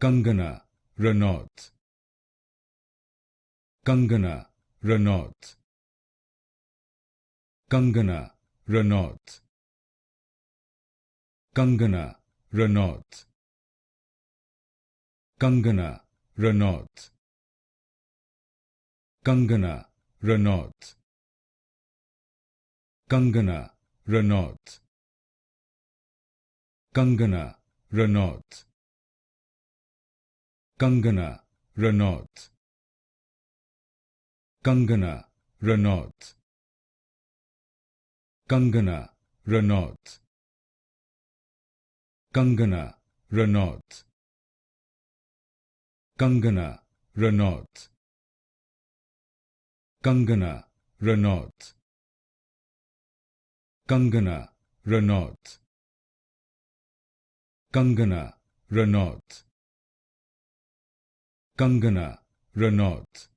Kangana Ranaut. Kangana Ranaut. Kangana Ranaut. Kangana Ranaut. Kangana Ranaut. Kangana Ranaut. Kangana Ranaut. Kangana Ranaut. Kangana Ranaut. Kangana Ranaut. Kangana Ranaut. Kangana Ranaut. Kangana Ranaut. Kangana Ranaut. Kangana Ranaut. Kangana Ranaut. Kangana Ranaut.